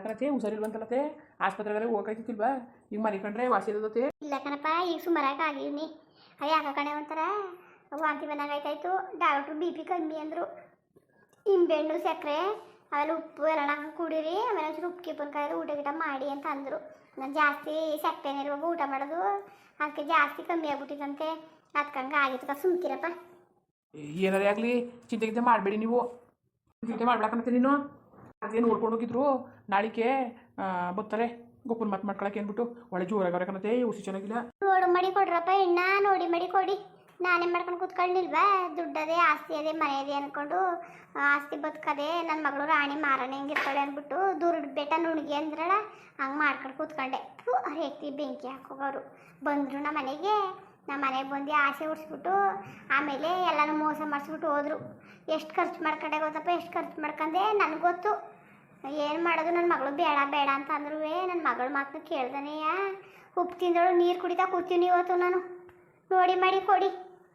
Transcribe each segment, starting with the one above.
ಯಾಕನತ್ತೆ ಹುಷಾರಿಲ್ವಂತಲತ್ತೆ ಆಸ್ಪತ್ರೆಗೆ ಹೋಗಕ್ಕಾಯ್ತಿಲ್ವಾ ಈಗ ಮನೆ ಕಂಡ್ರೆ ವಾಸಿ ಇರೋದತ್ತೆ. ಇಲ್ಲ ಕಣಪ್ಪ, ಈಗ ಸುಮಾರಾಗಿ ಆಗಿವ್ನಿ. ಯಾಕ ಕಣೆ ಒಂಥರ ವಾಂತಿ ಬಂದಂಗಾಯ್ತಾಯ್ತು. ಡಾಕ್ಟ್ರು BP ಕಮ್ಮಿ ಅಂದರು. ನಿಂಬೆಹಣ್ಣು ಸಕ್ಕರೆ ಆಮೇಲೆ ಉಪ್ಪು ಎಲ್ಲ ಕುಡೀರಿ, ಆಮೇಲೆ ಒಂಚೂರು ಉಪ್ಪು ಕಿಪ್ಪನ್ಕಾಯಿ ಊಟ ಗಿಟ ಮಾಡಿ ಅಂತ ಅಂದರು. ನಾನು ಜಾಸ್ತಿ ಸಕ್ಕರೆನಿರುವಾಗ ಊಟ ಮಾಡೋದು, ಅದಕ್ಕೆ ಜಾಸ್ತಿ ಕಮ್ಮಿ ಆಗ್ಬಿಟ್ಟಿದಂತೆ. ಅದಕ್ಕಂಗೆ ಆಗಿತ್ತು. ಸುಮ್ಕಿರಪ್ಪ. ಏನಾರೇ ಆಗಲಿ ಚಿಂತೆ ಮಾಡಬೇಡಿ ನೀವು. ಚಿಂತೆ ಮಾಡ್ಬೇಕಂತ ನೀನು ಅದೇ ನೋಡ್ಕೊಂಡು ಹೋಗಿದ್ರು. ನಾಳಿಕೆ ಬರ್ತಾರೆ ಗೊಪ್ಪನ ಮಾತು ಮಾಡ್ಕೊಳಕ್ಕೆ ಅಂದ್ಬಿಟ್ಟು ಒಳ್ಳೆ ಜೋರಾಗವ್ರೆ ಕಣತೆ. ಹುಸಿ ಚೆನ್ನಾಗಿಲ್ಲ. ನೋಡಿ ಮಾಡಿ ಕೊಡ್ರಪ್ಪ ಎಣ್ಣ, ನೋಡಿ ಮಾಡಿ ಕೊಡಿ. ನಾನೇ ಮಾಡ್ಕೊಂಡು ಕೂತ್ಕೊಳ್ಳಿಲ್ವಾ? ದುಡ್ಡದೇ ಆಸ್ತಿ ಅದೇ ಮನೆ ಅದೇ ಅಂದ್ಕೊಂಡು ಆಸ್ತಿ ಬದುಕದೆ ನನ್ನ ಮಗಳು ರಾಣಿ ಮಾರಾಣಿ ಹೆಂಗಿರ್ತಾಳೆ ಅಂದ್ಬಿಟ್ಟು ದುರ್ಡು ಬೆಟ್ಟ ನುಣ್ಗಿ ಅಂದ್ರಲ್ಲ, ಹಂಗೆ ಮಾಡ್ಕೊಂಡು ಕೂತ್ಕೊಂಡೆ. ರೇಕ್ತಿ ಬೆಂಕಿ ಹಾಕೋರು ಬಂದರು ನಮ್ಮ ಮನೆಗೆ ಬಂದು ಆಸೆ ಉಡ್ಸ್ಬಿಟ್ಟು ಆಮೇಲೆ ಎಲ್ಲನೂ ಮೋಸ ಮಾಡಿಸ್ಬಿಟ್ಟು ಹೋದರು. ಎಷ್ಟು ಖರ್ಚು ಮಾಡ್ಕೊಂಡೆ ಗೊತ್ತಪ್ಪ, ಎಷ್ಟು ಖರ್ಚು ಮಾಡ್ಕೊಂಡೆ ನನಗೆ ಗೊತ್ತು. ಏನು ಮಾಡೋದು, ನನ್ನ ಮಗಳು ಬೇಡ ಬೇಡ ಅಂತ ಅಂದ್ರೂ ನನ್ನ ಮಗಳ ಮಾತನ್ನು ಕೇಳ್ದನೆಯ ಉಪ್ಪು ತಿಂದಳು ನೀರು ಕುಡಿತಾ ಕೂತೀನಿ ಇವತ್ತು ನಾನು. ನೋಡಿ ಮಾಡಿ ಕೊಡಿ.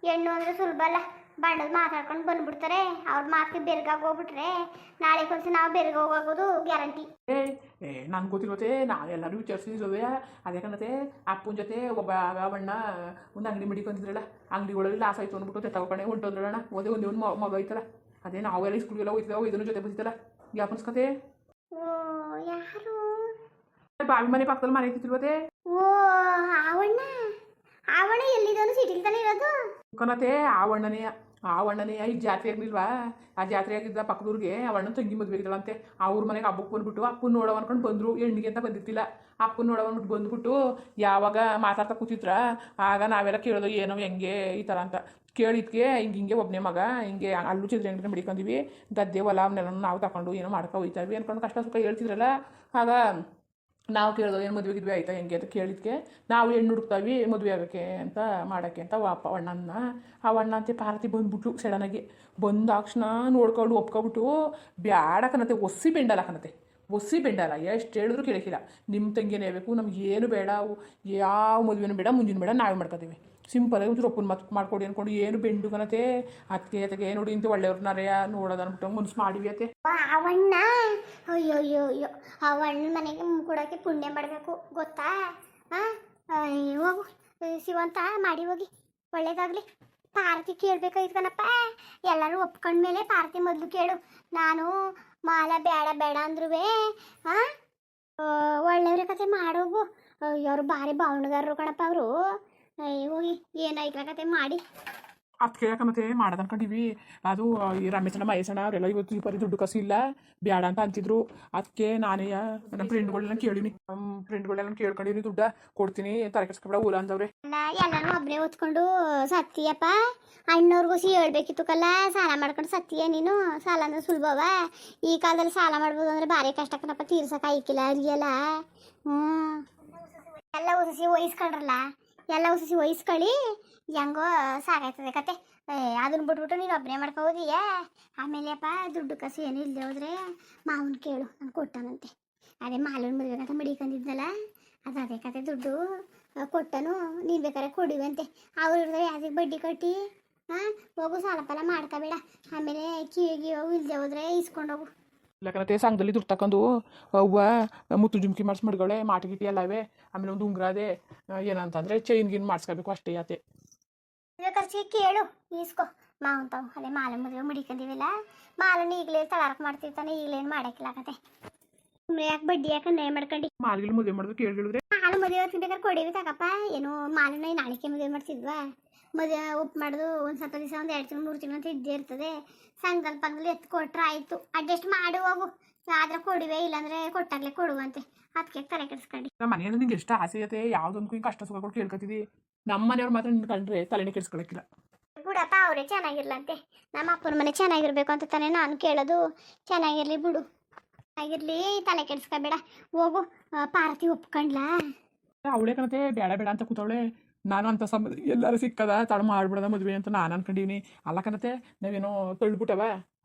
ಹೆಣ್ಣು ಅಂದರೆ ಸುಲಭ ಅಲ್ಲ, ಬಂಡದು ಮಾತಾಡ್ಕೊಂಡು ಬಂದ್ಬಿಡ್ತಾರೆ. ಅವ್ರ ಮಾತಿಗೆ ಬೆರ್ಗಾಗಿ ಹೋಗ್ಬಿಟ್ರೆ ನಾಳೆ కొంచెం ನಾವು ಬೆರ್ಗ ಹೋಗೋದು ಗ್ಯಾರಂಟಿ. ನನ್ಗೆ ಗೊತ್ತಿರುತ್ತೆ, ನಾವೆಲ್ಲರೂ ವಿಚಾರಿಸಿರೋದೇ ಅದೇ ಕಣತೆ. ಅಪ್ಪನ ಜೊತೆ ಒಬ್ಬ ಬಣ್ಣ ಒಂದು ಅಂಗಡಿ ಮಡಿಕೊಂತಿದ್ರಲ್ಲ, ಅಂಗಡಿ ಒಳಗೆ ಲಾಸ್ ಆಯಿತು ಅಂದ್ಬಿಟ್ಟು ತಗೊಂಡೆ ಹೊಂಟೋದ್ರಣ್ಣ. ಒಂದೇ ಒಂದು ಮಗ ಐತಲ್ಲ, ಅದೇ ನಾವೆಲ್ಲ ಸ್ಕೂಲ್ಗೆಲ್ಲ ಹೋಯ್ತಿದ್ದಾವೆ, ಇದನ್ನ ಜೊತೆ ಬಂದಿತ್ತಲ್ಲ ಯಾಪನ್ಸ್ಕತೆ. ಓ ಯಾರು? ಬಾವಿ ಮನೆ ಪಕ್ಕದಲ್ಲಿ ಮನೆ ಐತಿಲ್ವತೆ. ಓ ಆವಣ್ಣ. ಆವಣ್ಣ ಎಲ್ಲಿದ್ದಾನು? ಸಿಟಿಲಿ ತಾನೇ ಇರೋದು ಕಣತೆ. ಆವಣ್ಣನೇ ಈಗ ಜಾತ್ರೆ ಆಗಲಿಲ್ವಾ? ಆ ಜಾತ್ರೆ ಆಗಿದ್ದ ಪಕ್ಕದೂರಿಗೆ ಅವಣ್ಣ ತಂಗಿ ಮದುವೆ ಆಗಿದ್ದಳಂತೆ. ಅವ್ರ ಮನೆಗೆ ಹಬ್ಬಕ್ಕೆ ಬಂದ್ಬಿಟ್ಟು ಅಪ್ಪನ ನೋಡೋ ಅನ್ಕೊಂಡು ಬಂದರು. ಹೆಣ್ಣಿಗೆ ಅಂತ ಬಂದಿರ್ತಿಲ್ಲ. ಅಪ್ಪನ ನೋಡೋ ಅಂದ್ಬಿಟ್ಟು ಬಂದ್ಬಿಟ್ಟು ಯಾವಾಗ ಮಾತಾಡ್ತಾ ಕೂತಿದ್ರ ಆಗ ನಾವೆಲ್ಲ ಕೇಳೋದು ಏನೋ ಹೆಂಗೆ ಈ ಥರ ಅಂತ. ಕೇಳಿದ್ಕೆ ಹಿಂಗೆ ಒಬ್ಬನೇ ಮಗ ಹಿಂಗೆ ಅಲ್ಲೂ ಚಿದ್ರೆ ಅಂಗಡಿ ಮಡಿಕೊಂಡಿವಿ, ಗದ್ದೆ ಹೊಲ ಅವನ್ನೆಲ್ಲ ನಾವು ತಗೊಂಡು ಏನೋ ಮಾಡ್ಕೊ ಹೋಯ್ತಾವಿ ಅನ್ಕೊಂಡು ಕಷ್ಟ ಸುಖ ಹೇಳ್ತಿದ್ರಲ್ಲ. ಆಗ ನಾವು ಕೇಳೋದು ಏನು ಮದುವೆ ಆಯ್ತಾ ಹೆಂಗೆ ಅಂತ ಕೇಳಿದ್ಕೆ ನಾವು ಹೆಣ್ಣು ಹುಡುಕ್ತಾವಿ ಮದುವೆ ಆಗೋಕ್ಕೆ ಅಂತ ಮಾಡೋಕ್ಕೆ ಅಂತ ಅಣ್ಣನ ಅಣ್ಣ ಅಂತೆ ಪಾರ್ವತಿ ಬಂದ್ಬಿಟ್ಲು ಸಡನ್ನಾಗಿ. ಬಂದಾಕ್ಷಣ ನೋಡ್ಕೊಂಡು ಒಪ್ಕೊಬಿಟ್ಟು ಬ್ಯಾಡ ಕಣತೆ, ಒಸಿ ಬೆಂಡಲ್ಲ ಎಷ್ಟು ಹೇಳಿದ್ರು ಕೇಳಕ್ಕಿಲ್ಲ. ನಿಮ್ಮ ತಂಗಿನೇ ಬೇಕು, ನಮ್ಗೆ ಏನು ಬೇಡ, ಯಾವ ಮದುವೆನೂ ಬೇಡ, ಮುಂಜಿನ ಬೇಡ, ನಾವೇ ಮಾಡ್ಕೊತೀವಿ. ಸಿಂಪಲಾಗಿ ಒಂಚೂರು ಒಪ್ಪನ ಮಾತು ಮಾಡ್ಕೊಡಿ ಅಂದ್ಕೊಂಡು ಏನು ಬೆಂಡು ಕಣತೆ. ಅದಕ್ಕೆ ನೋಡಿ ಇಂಥ ಒಳ್ಳೆಯವ್ರನ್ನಾರೇ ನೋಡೋದು ಅಂದ್ಬಿಟ್ಟು ಮುನ್ಸು ಮಾಡಿವಿ ಅತ್ತೆ. ಅವಣ್ಣ ಅಯ್ಯೋ ಅವಣ್ಣ ಮನೆಗೆ ಕೊಡೋಕ್ಕೆ ಪುಣ್ಯ ಮಾಡಬೇಕು ಗೊತ್ತಾ? ಹೋಗು ಶಿವಂತ ಮಾಡಿ ಹೋಗಿ, ಒಳ್ಳೇದಾಗಲಿ. ಪಾರ್ತಿ ಕೇಳಬೇಕಾಯ್ತು ಕಣಪ್ಪ. ಎಲ್ಲರೂ ಒಪ್ಕೊಂಡ್ಮೇಲೆ ಪಾರ್ತಿ ಮೊದಲು ಕೇಳು. ನಾನು ಮಾಲ ಬೇಡ ಬೇಡ ಅಂದ್ರೂ ಒಳ್ಳೆಯವ್ರ ಕತೆ ಮಾಡೋಗು. ಅವ್ರು ಭಾರಿ ಬಾವಣಗಾರರು ಕಣಪ್ಪ ಅವರು. ಹೋಗಿ ಏನಾಯ್ತು ಕತೆ ಮಾಡಿ. ಅದಕ್ಕೆ ಯಾಕಂತೆ ಮಾಡೋದು ಅನ್ಕೊಂಡಿವಿ. ಅದು ಈ ರಮೇಶಣ್ಣ ಮಹೇಶಣ್ಣ ಅವರೆಲ್ಲ ಇವತ್ತು ಈ ಪರಿ ದುಡ್ಡು ಕಾಸು ಇಲ್ಲ ಬೇಡ ಅಂತ ಅಂತಿದ್ರು. ಅದಕ್ಕೆ ನಾನೇ ನಮ್ಮ ಫ್ರೆಂಡ್ಗಳೆಲ್ಲ ಕೇಳಿನಿ, ಕೇಳ್ಕೊಂಡಿನಿ, ದುಡ್ಡ ಕೊಡ್ತೀನಿ ತಲೆ ಕೆಡ್ಸ್ಕೊಬೇಡ ಊಲ ಅಂದವ್ರೆ. ಎಲ್ಲರೂ ಒಬ್ಬನೇ ಓದ್ಕೊಂಡು ಸತ್ತಿಯಪ್ಪ. ಅಣ್ಣವ್ರಿಗೂ ಹೇಳ್ಬೇಕಿತ್ತು ಕಲ್ಲ, ಸಾಲ ಮಾಡ್ಕೊಂಡು ಸತ್ತಿಯ ನೀನು. ಸಾಲ ಅಂದ್ರೆ ಸುಲಭವ? ಈ ಕಾಲದಲ್ಲಿ ಸಾಲ ಮಾಡ್ಬೋದು ಅಂದ್ರೆ ಭಾರಿ ಕಷ್ಟ ಕಣಪ್ಪ, ತೀರ್ಸಕ್ಕೆ ಆಯ್ಕಿಲ್ಲ ಅರಿಯಲ್ಲ. ಎಲ್ಲ ಉಸಿಸಿ ವಹಿಸ್ಕೊಳ್ಳಿ, ಹೆಂಗೋ ಸಾಕಾಯ್ತದೆ ಕತೆ. ಅದನ್ನ ಬಿಟ್ಬಿಟ್ಟು ನೀನು ಒಬ್ಬನೇ ಮಾಡ್ಕೋದೀಯ. ಆಮೇಲೆ ಅಪ್ಪ ದುಡ್ಡು ಕಾಸು ಏನು ಇಲ್ಲದೆ ಹೋದ್ರೆ ಮಾವನ ಕೇಳು, ನಾನು ಕೊಟ್ಟನಂತೆ. ಅದೇ ಮಾಲೂನ್ ಮದುವೆ ಅಂತ ಮಡಿಕೊಂಡಿದ್ನಲ್ಲ, ಅದೇ ಕತೆ ದುಡ್ಡು ಕೊಟ್ಟನು. ನೀನು ಬೇಕಾದ್ರೆ ಕೊಡಿವಂತೆ. ಅವ್ರು ಯಾವ್ದಕ್ಕೆ ಬಡ್ಡಿ ಕಟ್ಟಿ ಹೋಗು, ಸಾಲ ಪಾಲ ಮಾಡ್ಕೋಬೇಡ. ಆಮೇಲೆ ಕಿವಿಗೆ ಹೋಗು, ಇಲ್ಲದೆ ಹೋದ್ರೆ ಇಸ್ಕೊಂಡೋಗು. ಇಲ್ಲಕನತೆ ಸಂಘದಲ್ಲಿ ದುಡ್ಡು ತಕೊಂಡು ಅವ್ವ ಮುತ್ತು ಜುಮ್ಕಿ ಮಾಡಿಸಿ ಮಡ್ಗಳೆ ಮಾಟಿ ಗಿಟಿ ಎಲ್ಲವೇ. ಆಮೇಲೆ ಒಂದು ಉಂಗ್ರ ಅದೇ ಏನಂತಂದರೆ ಚೈನ್ ಗಿನ್ ಮಾಡಿಸ್ಕೋಬೇಕು ಅಷ್ಟೇ ಆತೆ. ಖರ್ಚಿಗೆ ಕೇಳು, ಈಸ್ಕೊ ಮಾವಂತಾವು. ಅದೇ ಮಾಲ ಮದುವೆ ಮಡಿಕೊಂಡಿವಿಲ್ಲ, ಮಾಲನ್ನ ಈಗಲೇ ತಲಾರಕ್ಕೆ ಮಾಡ್ತಿರ್ತಾನೆ, ಈಗಲೇನು ಮಾಡೋಕ್ಕಿಲ್ಲ ಕತೆ. ಸುಮ್ಮನೆ ಯಾಕೆ ಬಡ್ಡಿ ಯಾಕೆ ನ್ಯಾಯ ಮಾಡ್ಕೊಂಡು ಮಾಲ್ಗಳು ಮದುವೆ ಮಾಡೋದು ಕೇಳಿದ್ರೆ ಮಾಲು ಮದುವೆ ಬೇಕಾದ್ರೆ ಕೊಡೀವಿ ತಗಪ್ಪ. ಏನು ಮಾಲನ್ನ ನಾಳಿಕೆ ಮದುವೆ ಮಾಡ್ತಿದ್ವಾ? ಮದುವೆ ಉಪ್ಪು ಮಾಡೋದು ಒಂದು ಸ್ವಲ್ಪ ದಿವಸ ಒಂದು 2 ತಿಂಗಳು 3 ತಿಂಗಳು ಅಂತ ಇದ್ದೇ ಇರ್ತದೆ. ಸಂಘದಲ್ಲಿ ಪಂಗದಲ್ಲಿ ಎತ್ತು ಕೊಟ್ರೆ ಆಯಿತು, ಅಡ್ಜಸ್ಟ್ ಮಾಡಿ ಹೋಗು. ಆದ್ರೆ ಕೊಡುವೆ, ಇಲ್ಲಾಂದ್ರೆ ಕೊಟ್ಟಾಗ್ಲೇ ಕೊಡುವಂತೆ. ಅದಕ್ಕೆ ತಲೆ ಕೆಡಿಸ್ಕೊಂಡು ನಮ್ಮ ಮನೆಯಲ್ಲಿ ನಿಂಗೆ ಎಷ್ಟು ಆಸೆ ಐತೆ, ಯಾವುದೊಂದು ಹಿಂಗೆ ಕಷ್ಟ ಸುಖಗಳು ಕೇಳ್ಕೊತಿದ್ದಿ. ನಮ್ಮ ಮನೆಯವ್ರು ಮಾತ್ರ ನಿನ್ನ ಕಂಡ್ರೆ ತಲೆನೇ ಕೆಡಿಸ್ಕೊಳಕ್ಕಿಲ್ಲ. ಬಿಡಪ್ಪ, ಅವರೇ ಚೆನ್ನಾಗಿರ್ಲಂತೆ. ನಮ್ಮ ಅಪ್ಪನ ಮನೆ ಚೆನ್ನಾಗಿರ್ಬೇಕು ಅಂತ ತಾನೇ ನಾನು ಕೇಳೋದು. ಚೆನ್ನಾಗಿರ್ಲಿ ಬಿಡು, ಚೆನ್ನಾಗಿರ್ಲಿ, ತಲೆ ಕೆಡಿಸ್ಕೊಬೇಡ. ಹೋಗು, ಪಾರ್ತಿ ಒಪ್ಕೊಂಡ್ಲಾ? ಅವಳೇ ಕಣತೆ ಬೇಡ ಬೇಡ ಅಂತ ಕೂತವಳೆ. ನಾನು ಅಂತ ಎಲ್ಲರೂ ಸಿಕ್ಕದ ತಡ ಮಾಡ್ಬಿಡೋದ ಮದುವೆ ಅಂತ ನಾನು ಅನ್ಕೊಂಡಿವ್ನಿ. ಅಲ್ಲ ಕಣತೆ, ನಾವೇನೋ ತಳ್ಳಿಬಿಟ್ಟವ,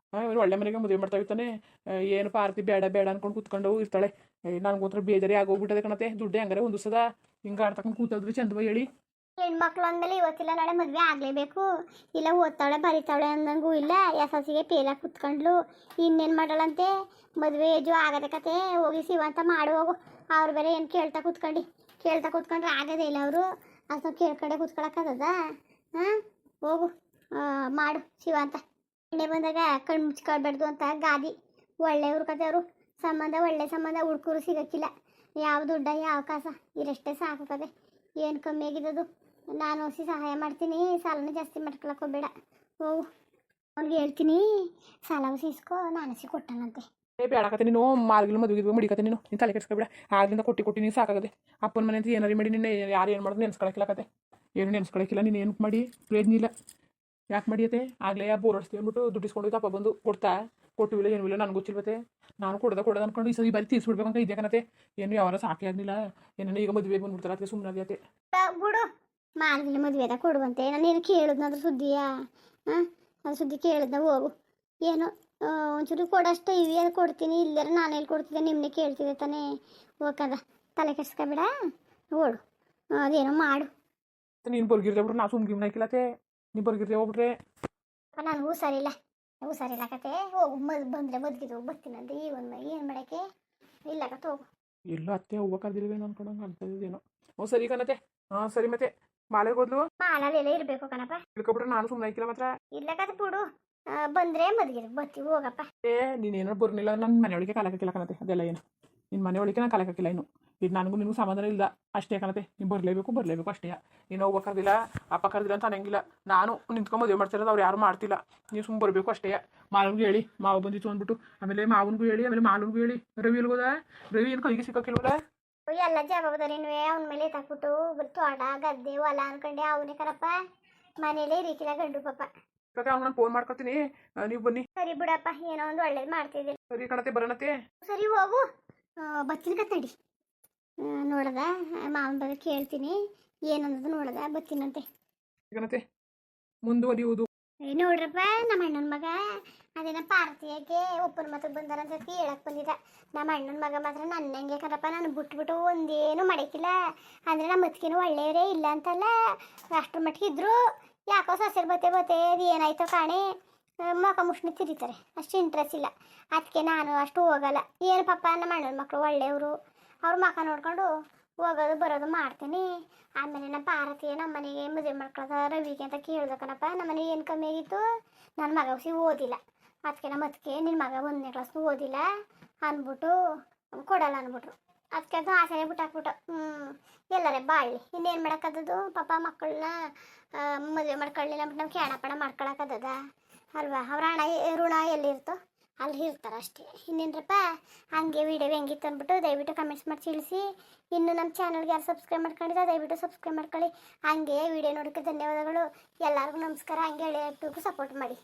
ಒಳ್ಳೆ ಮನೆಗೆ ಮದುವೆ ಮಾಡ್ತಾವಿತ್ತಾನೆ. ಏನು ಪಾರ್ತಿ ಬೇಡ ಬೇಡ ಅನ್ಕೊಂಡು ಕೂತ್ಕೊಂಡು ಇರ್ತಾಳೆ. ನನಗೋತ್ರ ಬೇಜಾರಿ ಆಗೋಗ್ಬಿಟ್ಟದೆ ಕಣತೆ. ದುಡ್ಡು ಹೆಂಗಾರೆ ಒಂದು ಸದ ಹಿಂಗೆ ಆಡ್ತಕೊಂಡು ಕೂತದ್ರೆ ಚಂದವ ಹೇಳಿ. ಹೆಣ್ಮಕ್ಳು ಅಂದಮೇಲೆ ಇವತ್ತಿಲ್ಲ ನಾಳೆ ಮದುವೆ ಆಗಲೇಬೇಕು. ಇಲ್ಲ ಓದ್ತಾಳೆ ಬರಿತಾಳೆ ಅಂದಂಗೂ ಇಲ್ಲ, ಎಸ್ ಎಲ್ ಸಿಗೆ ಫೇಲಾಗಿ ಕುತ್ಕೊಂಡ್ಲು. ಇನ್ನೇನು ಮಾಡಳಂತೆ, ಮದುವೆ ಏಜು ಆಗದೆ ಕತೆ. ಹೋಗಿ ಸಿವಂತ ಮಾಡು ಹೋಗು. ಅವ್ರು ಬೇರೆ ಏನು ಕೇಳ್ತಾ ಕೂತ್ಕೊಂಡ್ರೆ ಆಗೋದೇ ಇಲ್ಲ ಅವರು. ಅದು ಕೇಳ್ಕೊಂಡೆ ಕೂತ್ಕೊಳಕ್ಕದ? ಹಾಂ, ಹೋಗು ಮಾಡು ಶಿವಂತ. ಎಣ್ಣೆ ಬಂದಾಗ ಕಣ್ಣು ಮುಚ್ಕೊಳ್ಬಾರ್ದು ಅಂತ ಗಾದಿ. ಒಳ್ಳೆಯವ್ರ ಕತೆ ಅವರು. ಒಳ್ಳೆ ಸಂಬಂಧ ಹುಡ್ಕರು ಸಿಗೋಕ್ಕಿಲ್ಲ. ಯಾವ ದುಡ್ಡ ಯಾವ ಕಾಸ ಇರಷ್ಟೇ ಸಾಕು ಕತೆ. ಏನು ಕಮ್ಮಿ ಆಗಿದ್ದದು. ನಾನು ಹೊಸಿ ಸಹಾಯ ಮಾಡ್ತೀನಿ, ಸಾಲನ ಜಾಸ್ತಿ ಮಾಡ್ಕೊಳಕ್ಕೆ ಹೋಗ್ಬೇಡ. ಹೋಗು, ಅವ್ನಿಗೆ ಹೇಳ್ತೀನಿ ಸಾಲ ಹೊಸಿ ಇಸ್ಕೊ, ನಾನು ಸಿ ಕೊಟ್ಟನಂತೆ. ಬೇಡಕತ್ತೆ ನೀನು ಮಾರ್ಗಿಲ್ ಮದುವೆ ಮಡಿಕತ್ತೆ ನೀನು ತಲೆ ಕೆಡ್ಸ್ಕೊಬೇಡ. ಆಗ್ಲಿಂದ ಕೊಟ್ಟು ನೀನು ಸಾಕಾಗದೆ. ಅಪ್ಪನ ಮನೆ ಅಂತ ಏನಾರು ಮಾಡಿ ನಿನ್ನೆ ಯಾರು ಏನು ಮಾಡೋದು ನೆನ್ಸ್ಕೊಳಕ್ಕಿಲ್ಲಕತ್ತೆ. ಏನು ನೆನ್ಸ್ಕೊಳಕ್ಕಿಲ್ಲ. ನೀನು ಏನು ಮಾಡಿ ಪ್ರಯೋಜನ ಇಲ್ಲ. ಯಾಕೆ ಮಾಡಿಯತ್ತೆ? ಆಗಲೇ ಬೋರ್ ಹೊಡಿಸ್ತೀವಿ ಅಂದ್ಬಿಟ್ಟು ದುಡ್ಡಿಸ್ಕೊಂಡು ಅಪ್ಪ ಬಂದು ಕೊಟ್ಟಿವಿಲ್ಲ ಏನೂ ಇಲ್ಲ. ನನಗೆ ಗೊತ್ತಿಲ್ವತ್ತೆ. ನಾನು ಕೊಡೋದು ಅನ್ಕೊಂಡು ಈ ಸರಿ ಬರೀ ತೀರ್ಸ್ಬಿಡ್ಬೇಕು ಅಂತ ಇದ್ದೆ ಕಣತೆ. ಏನು ಯಾವಾರ ಸಾಕೇ ಆಗಲಿಲ್ಲ. ಏನೇನು ಈಗ ಮದುವೆ ಬಂದ್ಬಿಡ್ತಾರೆ ಅದಕ್ಕೆ ಸುಮ್ಮನೆ ಆಗತ್ತೆ. ಬಿಡು, ಮಾರ್ಗಿನ ಮದುವೆದ ಕೊಡುವಂತೆ. ನಾನು ಏನು ಕೇಳಿದ್ನದ್ರ ಸುದ್ದಿಯಾ? ಹಾಂ, ಅದು ಸುದ್ದಿ ಕೇಳಿದ್ನ. ಹೋಗು, ಏನು ಒಂಚೂರು ಕೊಡಷ್ಟೇ ಇವಿ ಅದು ಕೊಡ್ತೀನಿ. ಇಲ್ಲರ ನಾನು ಎಲ್ಲಿ ಕೊಡ್ತಿದ್ದೆ, ನಿಮ್ಮನ್ನೇ ಕೇಳ್ತಿದ್ದೆ ತಾನೇ. ಹೋಗದ ತಲೆ ಕೆಡ್ಸ್ಕೊಬೇಡ, ಓಡು, ಅದೇನೋ ಮಾಡು. ನೀನು ಬರ್ಗಿರ್ದೆ ಬಿಟ್ರೆ ನಾ ಸುಮ್ಗಿಮ್ನ ಹಾಕಿಲ್ಲತ್ತೆ. ನೀವು ಬರ್ಗಿರ್ದೆ ಹೋಗ್ಬಿಟ್ರೆ ನಾನು ಹುಷಾರಿಲ್ಲ ಕತೆ. ಹೋಗು, ಬಂದರೆ ಮದ್ಗಿದ್ದು ಬರ್ತೀನಂತೆ. ಈ ಒಂದು ಏನು ಮಾಡೋಕ್ಕೆ ಇಲ್ಲ ಕತೆ. ಹೋಗು. ಎಲ್ಲ ಅತ್ತೆ ಹೂವು ಕರ್ದಿಲ್ವೇನೋ ಅನ್ಕೊಂಡಂಗೆ ಅನ್ಸೋದೇನೋ. ಹ್ಞೂ ಸರಿ ಕಣತೆ. ಹಾಂ ಸರಿ. ಮತ್ತೆ ಮಾಲೆಗೆ ಹೋದ್ಲು? ಮಾಲಲ್ಲೆಲ್ಲ ಇರಬೇಕು ಕಣಪ್ಪ. ಇಳ್ಕೊಬಿಟ್ರೆ ನಾನು ಸುಮ್ಮನೆ ಹಾಕಿಲ್ಲ ಮಾತ್ರ. ಇಲ್ಲ ಕತೆ ಬಿಡು, ಬಂದರೆ ಮದ್ಗಿದ್ದು ಬರ್ತೀವಿ. ಹೋಗಪ್ಪ. ನೀನೇನೋ ಬರ್ನಿಲ್ಲ. ನನ್ನ ಮನೆಯೊಳಗೆ ಕಾಲಕ್ಕಿಲ್ಲ ಕಣತೆ. ಅದೆಲ್ಲ ಏನು ನಿನ್ನ ಮನೆಯೊಳಗೆ ನಾನು ಕಾಲಕ್ಕಿಲ್ಲ ಇನ್ನು. ಇದು ನನಗೂ ನಿನಗೂ ಸಮಾಧಾನ ಇಲ್ಲ ಅಷ್ಟೇ ಕಣತೆ. ನೀನು ಬರಲೇಬೇಕು ಅಷ್ಟೇ. ನೀನು ಹೋಗೋ ಕರ್ದಿಲ್ಲ ಅಪ್ಪ ಕರ್ದಿಲ್ಲ ಅಂತ ಅನ್ನಂಗಿಲ್ಲ. ನಾನು ನಿಂತ್ಕೊಂಡು ಮದುವೆ ಮಾಡ್ತಿರೋದು ಅವ್ರು ಯಾರು ಮಾಡ್ತಿಲ್ಲ. ನೀವು ಸುಮ್ಮನೆ ಬರಬೇಕು ಅಷ್ಟೇ. ಮಾವನಿಗೂ ಹೇಳಿ ಮಾವು ಬಂದಿತ್ತು ಅಂದ್ಬಿಟ್ಟು. ಆಮೇಲೆ ಮಾವನಿಗೂ ಹೇಳಿ, ಆಮೇಲೆ ಮಾಲನಿಗೂ ಹೇಳಿ. ರವಿ ಎಲ್ಗೋದ? ರವಿ ಏನು ಕೈಗೆ ಸಿಕ್ಕೋಕ್ಕಿಲ್ವಲ್ಲ? ಎಲ್ಲ ಜವಾಬ್ದಾರಿನೂ ಅವನ ಮೇಲೆ ಎತ್ತಾಕ್ಬಿಟ್ಟು ತೋಟ ಗದ್ದೆ ಹೊಲ ಅನ್ಕೊಂಡೆ ಅವನೇ ಕಣಪ್ಪ. ಮನೇಲೇ ರೀತಿಲ ಗಂಡು ಪಾಪ. ಕತೆ ಅವ್ನು ನಾನು ಫೋನ್ ಮಾಡ್ಕೊತೀನಿ, ನೀವು ಬನ್ನಿ. ಸರಿ ಬಿಡಪ್ಪ, ಏನೋ ಒಂದು ಒಳ್ಳೇದು ಮಾಡ್ತಿದ್ದೆ. ಸರಿ ಕಣತೆ, ಬರೋಣತೆ. ಸರಿ ಹೋಗು, ಬತ್ತಿನ ಕತ್ತಡಿ. ನೋಡದ ಮಾವನ ಬಗ್ಗೆ ಕೇಳ್ತೀನಿ, ಏನನ್ನೋದು ನೋಡದ ಬತ್ತಿನಂತೆ. ಕಣತೆ ಮುಂದುವರಿಯುವುದು. ನೋಡ್ರಪ್ಪ, ನಮ್ಮ ಅಣ್ಣನ ಮಗ ಅದೇನ ಪಾರ್ತಿಯಾಗೆ ಒಪ್ಪನ ಮಾತ್ರ ಬಂದಾರಂತ ಹೇಳಕ್ ಬಂದಿದ್ದ. ನಮ್ಮ ಅಣ್ಣನ ಮಗ ಮಾತ್ರ ನನ್ನಂಗೆ ಕಣಪ್ಪ. ನಾನು ಬಿಟ್ಬಿಟ್ಟು ಒಂದೇನು ಮಾಡಕ್ಕಿಲ್ಲ. ಅಂದರೆ ನಮ್ಮ ಮತ್ಕೇನು ಒಳ್ಳೆಯವರೇ ಇಲ್ಲ ಅಂತಲ್ಲ, ಅಷ್ಟ್ರ ಮಟ್ಟಿಗೆ ಇದ್ರು. ಯಾಕೋ ಸೊಸೆರ್ ಬತ್ತೆ ಅದು ಏನಾಯ್ತೋ ಕಾಣೆ, ಮಕ ಮುಷ್ಣಿ ತಿರಿತಾರೆ. ಅಷ್ಟು ಇಂಟ್ರೆಸ್ಟ್ ಇಲ್ಲ. ಅದಕ್ಕೆ ನಾನು ಅಷ್ಟು ಹೋಗಲ್ಲ. ಏನು ಪಾಪ, ನಮ್ಮ ಅಣ್ಣನ ಮಕ್ಕಳು ಒಳ್ಳೆಯವರು. ಅವ್ರ ಮಕ ನೋಡ್ಕೊಂಡು ಹೋಗೋದು ಬರೋದು ಮಾಡ್ತೀನಿ. ಆಮೇಲೆ ನಮ್ಮ ಪಾರ್ವತಿಗೆ ನಮ್ಮ ಮನೆಗೆ ಮದುವೆ ಮಾಡ್ಕೊಳ್ಳೋದ ರವಿಗೆ ಅಂತ ಕೇಳ್ದೆ ಕಣಪ್ಪ. ನಮ್ಮ ಮನೆಗೆ ಏನು ಕಮ್ಮಿ ಆಗಿತ್ತು, ನನ್ನ ಮಗ ಹುಸಿ ಓದಿಲ್ಲ. ಅದಕ್ಕೆ ನಮ್ಮ ಅದಕ್ಕೆ ನಿನ್ನ ಮಗ 1ನೇ ಕ್ಲಾಸ್ನು ಓದಿಲ್ಲ ಅಂದ್ಬಿಟ್ಟು ಕೊಡಲ್ಲ ಅಂದ್ಬಿಟ್ರು. ಅದಕ್ಕೆ ಅದು ಆಸೆನೇ ಬಿಟ್ಟಾಕ್ಬಿಟ್ಟು. ಎಲ್ಲರೇ ಬಾಳ್ಲಿ, ಇನ್ನೇನು ಮಾಡೋಕ್ಕದ್ದು. ಪಾಪ ಮಕ್ಕಳನ್ನ ಮದುವೆ ಮಾಡ್ಕೊಳ್ಳಿಲ್ಲ ಅಂದ್ಬಿಟ್ಟು ನಾವು ಕ್ಯಾಣಪಣ ಮಾಡ್ಕೊಳಕ್ಕದ ಅಲ್ವಾ? ಅವ್ರ ಋಣ ಎಲ್ಲಿರ್ತೋ ಅಲ್ಲಿ ಇರ್ತಾರೆ ಅಷ್ಟೇ. ಇನ್ನೇನ್ರಪ್ಪ, ಹಂಗೆ ವೀಡಿಯೋ ಹೆಂಗಿತ್ತು ಅಂದ್ಬಿಟ್ಟು ದಯವಿಟ್ಟು ಕಮೆಂಟ್ಸ್ ಮಾಡಿ ತಿಳಿಸಿ. ಇನ್ನು ನಮ್ಮ ಚಾನಲ್ಗೆ ಯಾರು ಸಬ್ಸ್ಕ್ರೈಬ್ ಮಾಡ್ಕೊಂಡಿದ್ದ ದಯವಿಟ್ಟು ಸಬ್ಸ್ಕ್ರೈಬ್ ಮಾಡ್ಕೊಳ್ಳಿ. ಹಂಗೆ ವೀಡಿಯೋ ನೋಡೋಕ್ಕೆ ಧನ್ಯವಾದಗಳು. ಎಲ್ಲರಿಗೂ ನಮಸ್ಕಾರ. ಹಂಗೆ ಹಳೆ ಸಪೋರ್ಟ್ ಮಾಡಿ.